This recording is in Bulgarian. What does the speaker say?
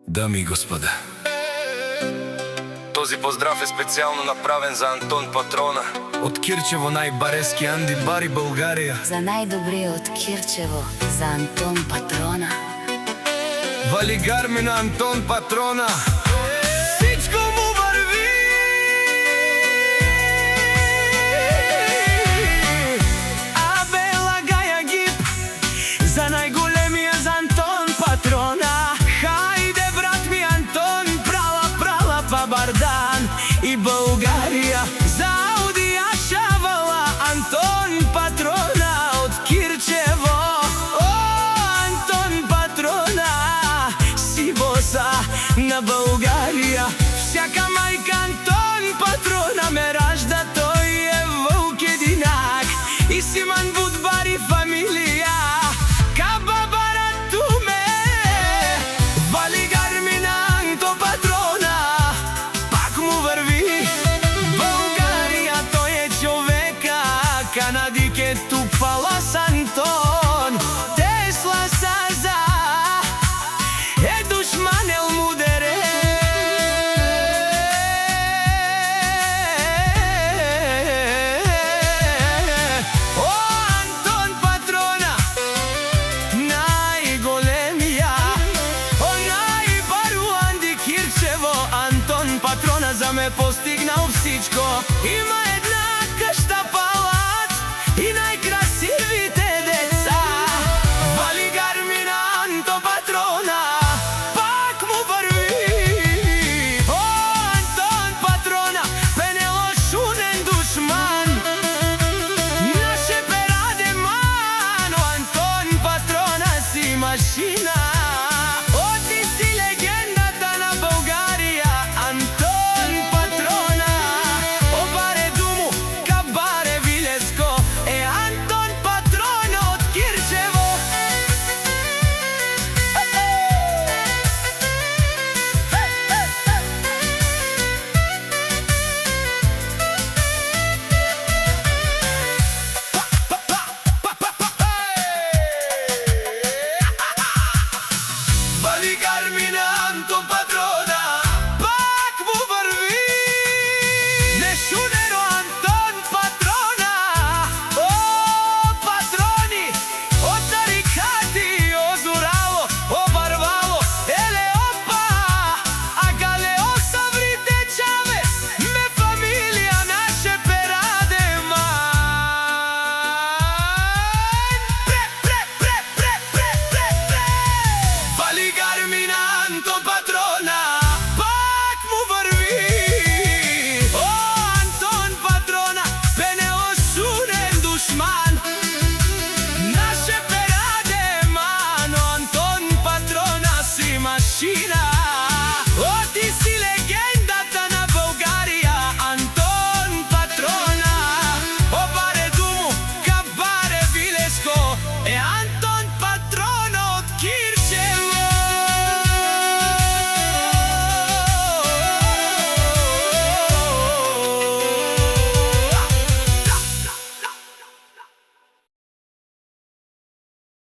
Дами и господа, този поздрав е специално направен за Антон Патрона от Кирчево, най-барески Анди Бари, България. За най-добрия от Кирчево, за Антон Патрона. Вали гарми на Антон Патрона, всичко му върви. Абе, лагая гип за най-големия, за Антон Патрона. Хайде, брат ми Антон, прала Бабардан и България. За Аудия шавала Антон Патрона от Кирчево. О, Антон Патрона, си боса на България. Всяка майка Антон Патрона ме ражда, той е вълк единак и Симан Будбари фамилия. Кабабара туме, вали гарми на Антон Патрона, пак му върви. България, той е човека, канадике тупала с Антон. Тесла саза е душманел мудере. О, Антон Патрона, най-големия, о, най-бару Анди Кирчево. Антон Патрона за ме постигнал всичко. Има